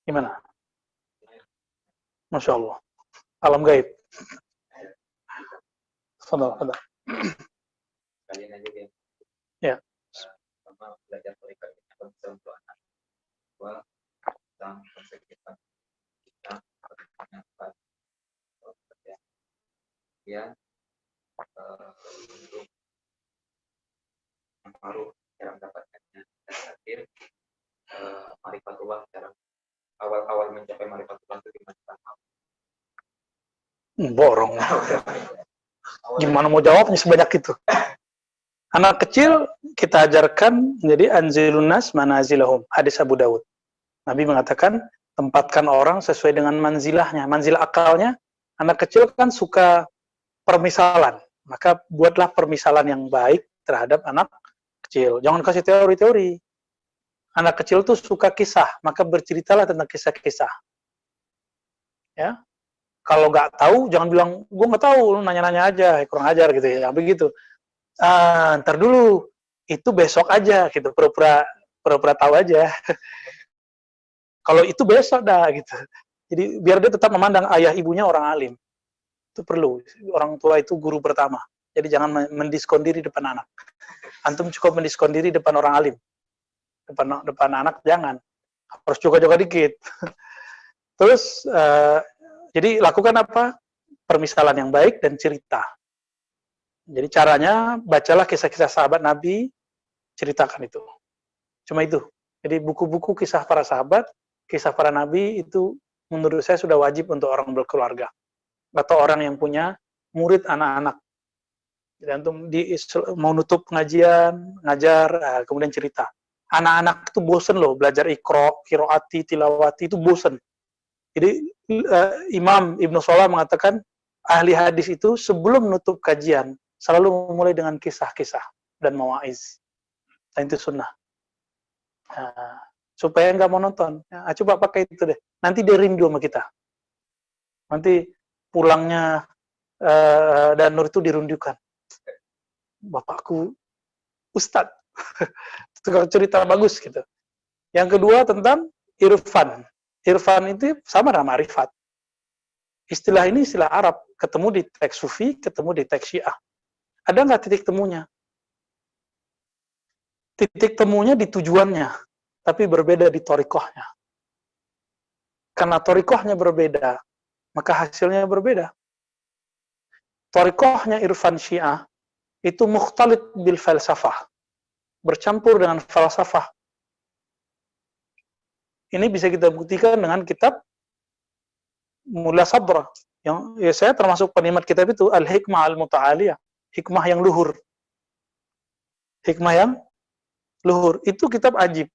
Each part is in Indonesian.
Gimana? Masya Allah. Alam gaib. Fadal, fadal. Kalian aja ya. Ya. Sama belajar mereka bisa untuk anak. Bahwa tentang konsep kita mendapat ya untuk pengaruh cara mendapatkannya dan akhir marifatullah cara awal mencapai marifatullah itu gimana? Borong. Gimana mau jawabnya sebanyak itu? Anak kecil kita ajarkan menjadi anzilun nas manazilahum. Hadis Abu Dawud. Nabi mengatakan tempatkan orang sesuai dengan manzilahnya. Manzilah akalnya. Anak kecil kan suka permisalan. Maka buatlah permisalan yang baik terhadap anak kecil. Jangan kasih teori-teori. Anak kecil tuh suka kisah. Maka berceritalah tentang kisah-kisah. Ya. Kalau nggak tahu, jangan bilang, gue nggak tahu, lu nanya-nanya aja, kurang ajar gitu ya, begitu. Ntar dulu, itu besok aja, gitu, pura-pura tahu aja. Kalau itu besok dah, gitu. Jadi biar dia tetap memandang ayah ibunya orang alim. Itu perlu, orang tua itu guru pertama. Jadi jangan mendiskon diri depan anak. Antum cukup mendiskon diri depan orang alim. Depan anak jangan. Harus juga-juga dikit. Terus, jadi lakukan apa? Permisalan yang baik dan cerita. Jadi caranya bacalah kisah-kisah sahabat Nabi, ceritakan itu. Cuma itu. Jadi buku-buku kisah para sahabat, kisah para Nabi itu menurut saya sudah wajib untuk orang berkeluarga atau orang yang punya murid anak-anak. Jadi antum mau nutup pengajian, ngajar, kemudian cerita. Anak-anak itu bosen loh belajar iqra, qiraati, tilawati itu bosen. Jadi Imam Ibnu Shalah mengatakan ahli hadis itu sebelum menutup kajian selalu memulai dengan kisah-kisah dan mawaiz. Dan itu sunnah. Supaya nggak monoton. Coba pakai itu deh. Nanti dia rindu sama kita. Nanti pulangnya dan Nur itu dirindukan. Bapakku Ustadz. Itu cerita bagus gitu. Yang kedua tentang irfan. Irfan itu sama dengan ma'rifat. Istilah ini istilah Arab, ketemu di teks Sufi, ketemu di teks Syiah. Ada nggak titik temunya? Titik temunya di tujuannya, tapi berbeda di thariqahnya. Karena thariqahnya berbeda, maka hasilnya berbeda. Thariqahnya irfan Syiah itu mukhtalit bil falsafah, bercampur dengan falsafah. Ini bisa kita buktikan dengan kitab Mulla Sabra. Yang ya saya termasuk penikmat kitab itu Al-Hikmah Al-Muta'aliyah, hikmah yang luhur. Hikmah yang luhur itu kitab ajib.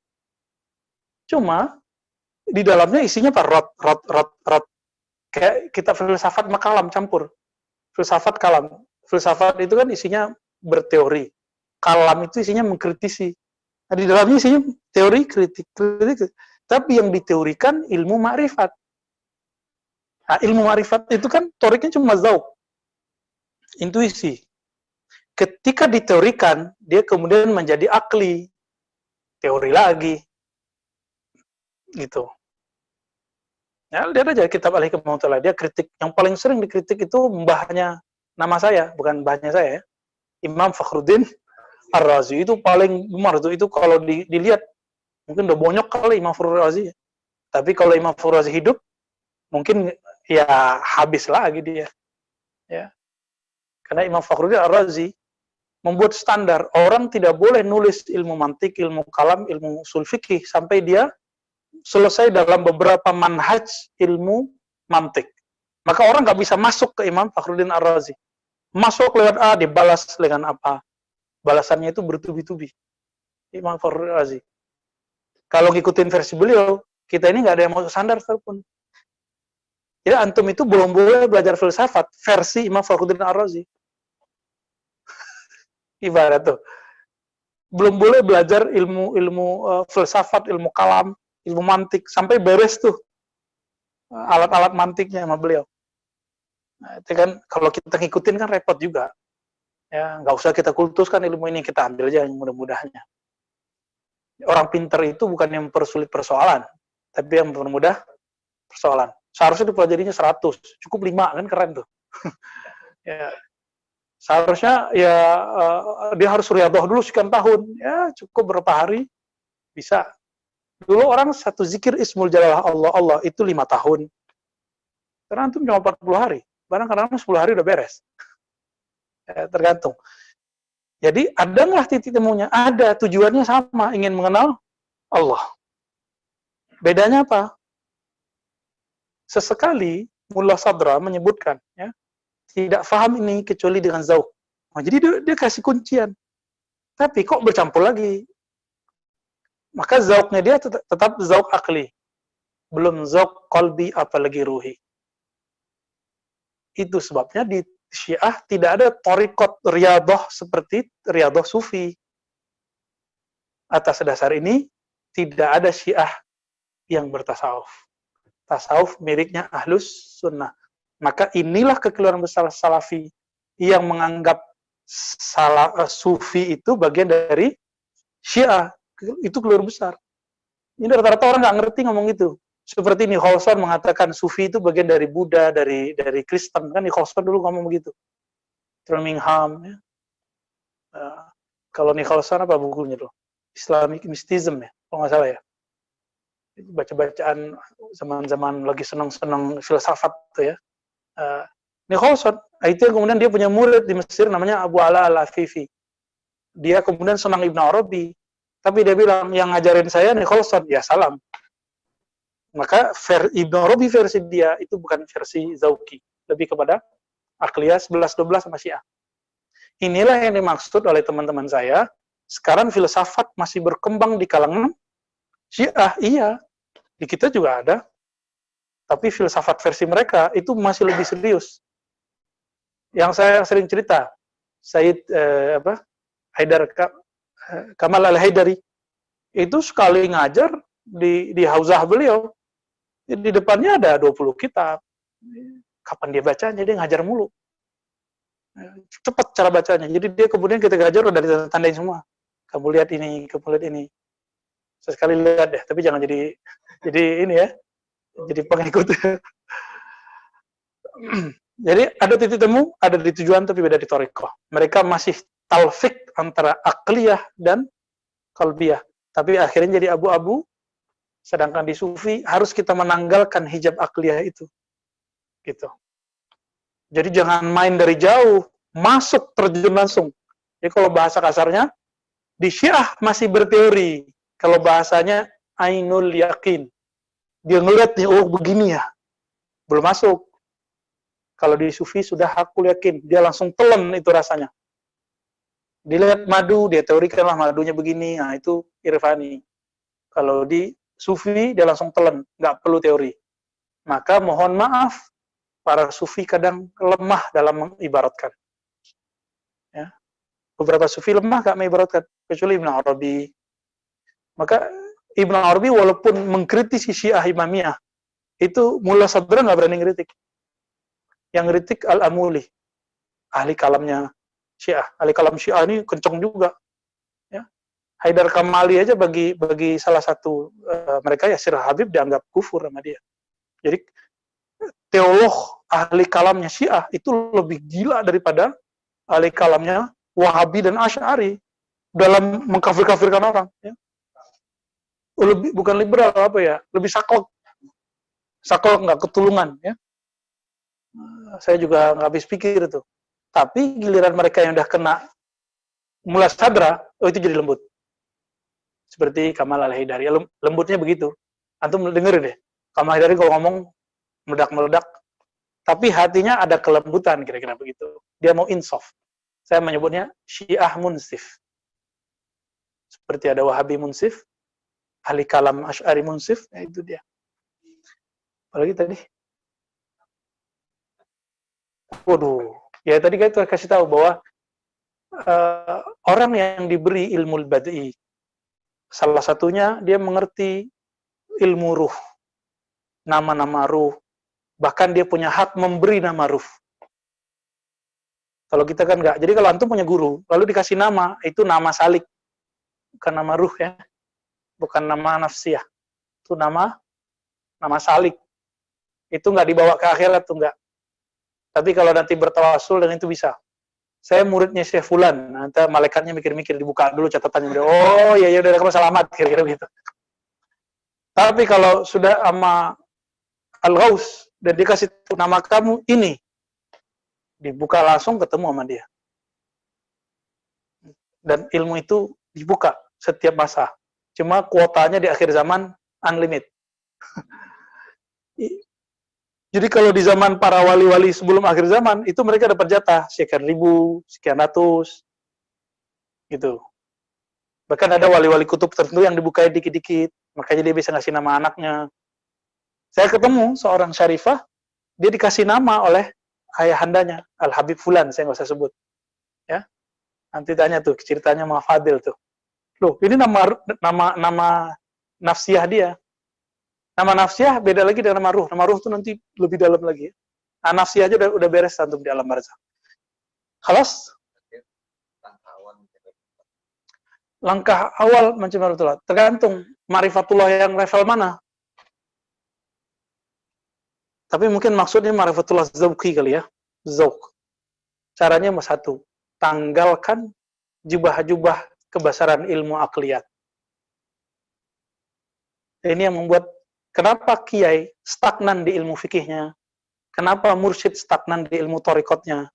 Cuma di dalamnya isinya rot. Kayak kitab filsafat makalam campur. Filsafat kalam. Filsafat itu kan isinya berteori. Kalam itu isinya mengkritisi. Nah, di dalamnya isinya teori kritik. Tapi yang diteorikan ilmu ma'rifat. Nah, ilmu ma'rifat itu kan toriknya cuma zauq. Intuisi. Ketika diteorikan, dia kemudian menjadi akli. Teori lagi. Gitu. Ya, lihat aja kitab Al-Hikmah Mu'talah. Dia kritik, yang paling sering dikritik itu mbahnya, nama saya, bukan mbahnya saya ya. Imam Fakhruddin Ar-Razi itu paling gemar itu kalau dilihat mungkin udah bonyok kali Imam Fakhruddin Ar-Razi. Tapi kalau Imam Fakhruddin Ar-Razi hidup, mungkin ya habis lagi dia. Ya. Karena Imam Fakhruddin Ar-Razi membuat standar orang tidak boleh nulis ilmu mantik, ilmu kalam, ilmu usul fikih sampai dia selesai dalam beberapa manhaj ilmu mantik. Maka orang nggak bisa masuk ke Imam Fakhruddin Ar-Razi. Masuk lewat A, dibalas dengan apa? Balasannya itu bertubi-tubi. Imam Fakhruddin Ar-Razi. Kalau ngikutin versi beliau, kita ini nggak ada yang masuk standar pun. Jadi antum itu belum boleh belajar filsafat versi Imam Fakhruddin Ar-Razi. Ibarat tuh. Belum boleh belajar ilmu filsafat, ilmu kalam, ilmu mantik sampai beres tuh alat-alat mantiknya sama beliau. Nah, itu kan kalau kita ngikutin kan repot juga. Ya, nggak usah kita kultuskan ilmu ini, kita ambil aja yang mudah-mudahnya. Orang pintar itu bukan yang mempersulit persoalan, tapi yang mempermudah persoalan. Seharusnya dipelajarinya 100, cukup 5 kan keren tuh. Ya, seharusnya ya dia harus riyadhah dulu sekian tahun, ya cukup berapa hari bisa. Dulu orang satu zikir Ismul Jalalah Allah Allah itu 5 tahun. Sekarang antum cuma 40 hari. Kadang-kadang 10 hari udah beres. Ya, tergantung. Jadi ada nggak titik temunya? Ada, tujuannya sama, ingin mengenal Allah. Bedanya apa? Sesekali Mullah Sadra menyebutkan, ya, tidak paham ini kecuali dengan zauq. Nah, jadi dia kasih kuncian. Tapi kok bercampur lagi? Maka zauqnya dia tetap zauq akli. Belum zauq qalbi apalagi ruhi. Itu sebabnya di Syiah tidak ada thariqat riyadhah seperti riyadhah sufi. Atas dasar ini tidak ada Syiah yang bertasawuf. Tasawuf miliknya Ahlus Sunnah. Maka inilah kekeliruan besar Salafi yang menganggap Sufi itu bagian dari Syiah. Itu keliru besar. Ini rata-rata orang nggak ngerti ngomong itu. Seperti Nicholson mengatakan Sufi itu bagian dari Buddha, dari Kristen. Kan Nicholson dulu ngomong begitu. Birmingham. Ya. Kalau Nicholson apa bukunya tuh? Islamic Mysticism ya, kalau nggak salah ya. Baca-bacaan zaman-zaman lagi senang-senang filsafat tuh ya. Nicholson, itu yang kemudian dia punya murid di Mesir namanya Abu Ala Al-Afifi. Dia kemudian senang Ibn Arabi. Tapi dia bilang, yang ngajarin saya Nicholson, ya salam. Maka Ibn Arabi versi dia itu bukan versi Zauqi, lebih kepada Akliyah 11-12 sama Syiah. Inilah yang dimaksud oleh teman-teman saya. Sekarang filsafat masih berkembang di kalangan Syiah, iya. Di kita juga ada. Tapi filsafat versi mereka itu masih lebih serius. Yang saya sering cerita, Said Kamal Al-Haidari itu sekali ngajar di hauzah beliau, di depannya ada 20 kitab. Kapan dia bacanya? Dia ngajar mulu. Cepat cara bacanya. Jadi dia kemudian kita ngajar udah ditandain semua. Kamu lihat ini, kamu lihat ini. Sesekali lihat deh, tapi jangan jadi ini ya. Jadi pengikut. Jadi ada titik temu, ada di tujuan tapi beda di thariqah. Mereka masih talfik antara akliyah dan qalbiyah. Tapi akhirnya jadi abu-abu. Sedangkan di Sufi harus kita menanggalkan hijab akliyah itu. Gitu. Jadi jangan main dari jauh, masuk terjun langsung. Jadi kalau bahasa kasarnya, di Syiah masih berteori. Kalau bahasanya ainul yakin. Dia ngeliat nih, oh begini ya. Belum masuk. Kalau di Sufi sudah hakul yakin. Dia langsung telan itu rasanya. Dilihat madu, dia teorikanlah madunya begini. Nah itu irfani. Kalau di Sufi, dia langsung telan. Nggak perlu teori. Maka mohon maaf, para Sufi kadang lemah dalam mengibaratkan. Ya. Beberapa Sufi lemah nggak mengibaratkan. Kecuali Ibn Arabi. Maka Ibn Arabi walaupun mengkritisi Syiah Imamiyah, itu Mullah Sadra nggak berani ngeritik. Yang ngeritik Al-Amuli, ahli kalamnya Syiah. Ahli kalam Syiah ini kenceng juga. Ya. Haidar Kamali aja bagi salah satu mereka, Yasir Habib, dianggap kufur sama dia. Jadi teolog ahli kalamnya Syiah itu lebih gila daripada ahli kalamnya Wahabi dan Asy'ari dalam mengkafir-kafirkan orang. Ya. Lebih, bukan liberal apa ya, lebih saklek nggak ketulungan ya. Saya juga nggak habis pikir itu. Tapi giliran mereka yang udah kena Mullah Sadra, oh itu jadi lembut. Seperti Kamal Al-Haidari, lembutnya begitu. Antum dengerin deh, Kamal Al-Haidari kalau ngomong meledak-meledak, tapi hatinya ada kelembutan, kira-kira begitu. Dia mau insaf. Saya menyebutnya Syiah munsif. Seperti ada Wahabi munsif, ahli kalam Asy'ari munsif, ya itu dia. Apalagi tadi? Waduh, ya tadi kita kasih tahu bahwa orang yang diberi ilmu bad'i, salah satunya dia mengerti ilmu ruh, nama-nama ruh, bahkan dia punya hak memberi nama ruh. Kalau kita kan enggak. Jadi kalau antum punya guru, lalu dikasih nama, itu nama salik. Bukan nama ruh ya. Bukan nama nafsiyah. Itu nama salik. Itu enggak dibawa ke akhirat tuh enggak. Tapi kalau nanti bertawasul dan itu bisa. Saya muridnya Syekh Fulan, nanti malaikatnya mikir-mikir, dibuka dulu catatannya. Oh iya udah kamu selamat, kira-kira gitu. Tapi kalau sudah sama Al-Ghaus dan dikasih nama kamu ini, dibuka langsung ketemu sama dia. Dan ilmu itu dibuka setiap masa. Cuma kuotanya di akhir zaman unlimited. Jadi kalau di zaman para wali-wali sebelum akhir zaman, itu mereka dapat jatah sekian ribu, sekian ratus, gitu. Bahkan ada wali-wali kutub tertentu yang dibukai dikit-dikit, makanya dia bisa ngasih nama anaknya. Saya ketemu seorang syarifah, dia dikasih nama oleh ayahandanya, Al-Habib Fulan, saya nggak usah sebut. Ya, nanti tanya tuh, ceritanya sama Fadil tuh. Loh, ini nama nafsiyah dia. Nama nafsiyah beda lagi dengan nama ruh. Nama ruh itu nanti lebih dalam lagi. Nah, nafsiyah aja udah beres untuk di alam barzakh. Khalas? Langkah awal mencari ma'rifatullah. Tergantung ma'rifatullah yang level mana. Tapi mungkin maksudnya ma'rifatullah zauqi kali ya. Zauq. Caranya satu. Tanggalkan jubah-jubah kebesaran ilmu akliyat. Ini yang membuat kenapa kiai stagnan di ilmu fikihnya? Kenapa mursyid stagnan di ilmu thariqatnya?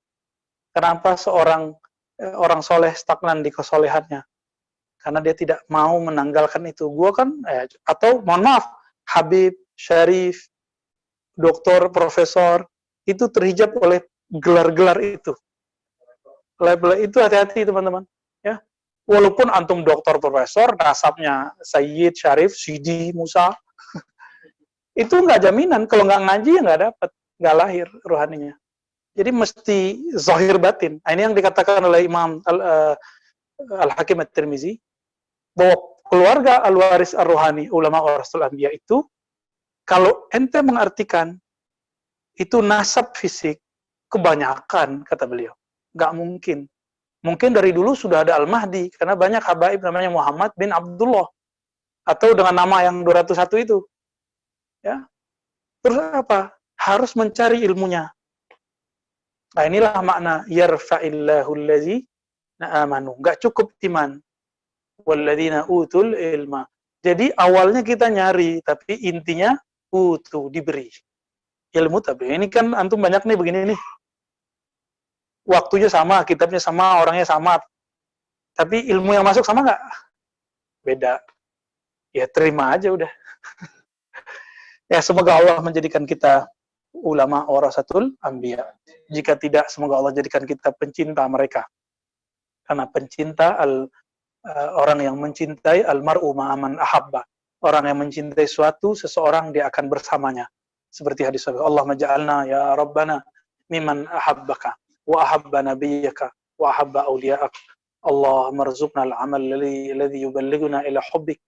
Kenapa seorang orang soleh stagnan di kesolehannya? Karena dia tidak mau menanggalkan itu. Gua kan, atau mohon maaf, Habib, Syarif, doktor, profesor, itu terhijab oleh gelar-gelar itu. Label itu hati-hati teman-teman. Ya, walaupun antum doktor, profesor, nasabnya Sayyid, Syarif, Sidi, Musa, itu nggak jaminan. Kalau nggak ngaji ya nggak dapat, nggak lahir rohaninya. Jadi mesti zahir batin. Nah, ini yang dikatakan oleh Imam Al-Hakim At-Tirmizi, bahwa keluarga al-waris ar-rohani, ulama warasatul anbiya itu, kalau ente mengartikan itu nasab fisik, kebanyakan, kata beliau, nggak mungkin. Mungkin dari dulu sudah ada Al-Mahdi, karena banyak habaib namanya Muhammad bin Abdullah, atau dengan nama yang 201 itu. Ya. Terus apa? Harus mencari ilmunya. Nah, inilah makna yarfa'illahu allazi amanu. Nggak cukup iman. Walladzina utul ilma. Jadi awalnya kita nyari, tapi intinya diberi ilmu. Tapi ini kan antum banyak nih begini nih, waktunya sama, kitabnya sama, orangnya sama, tapi ilmu yang masuk sama nggak? Beda. Ya terima aja udah. Ya semoga Allah menjadikan kita ulama warasatul anbiya. Jika tidak, semoga Allah jadikan kita pencinta mereka. Karena pencinta orang yang mencintai almar'u ma'aman ahabba. Orang yang mencintai seseorang dia akan bersamanya. Seperti hadis Allah maja'alna ya Rabbana mimman ahabbaka wa ahabba nabiyyaka wa ahabba awliya'ak. Allahumma rzuqna al-amal alladhi yuballighuna ila hubbik.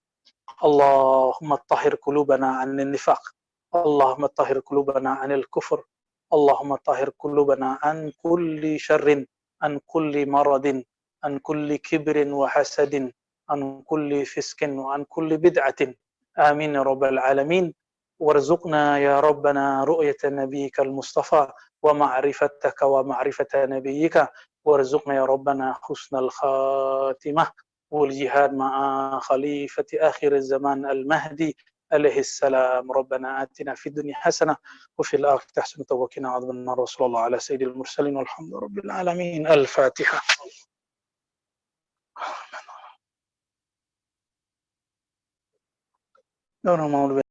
Allahumma tahhir qulubana 'anil nifaq. Allahumma tahhir qulubana 'anil kufur. Allahumma tahhir qulubana an kulli syarrin, an kulli maradin, an kulli kibrin wa hasadin, an kulli fiskin wa an kulli bid'atin. Amin ya rabbal alamin. Warzuqna ya rabbana ru'yata nabiyyika al-mustafa wa ma'rifataka wa ma'rifata nabiyyika. Warzuqna ya rabbana husnal khatimah wal jihad ma'a khalifati akhir zaman al-mahdi alaihi salam. Rabbana atina fid dunya hasanah wa fil akhirati hasanah wa qina adzabannar. Wassallallahu ala sayyidil mursalin walhamdulillahi rabbil alamin. Al-Fatihah. No, no,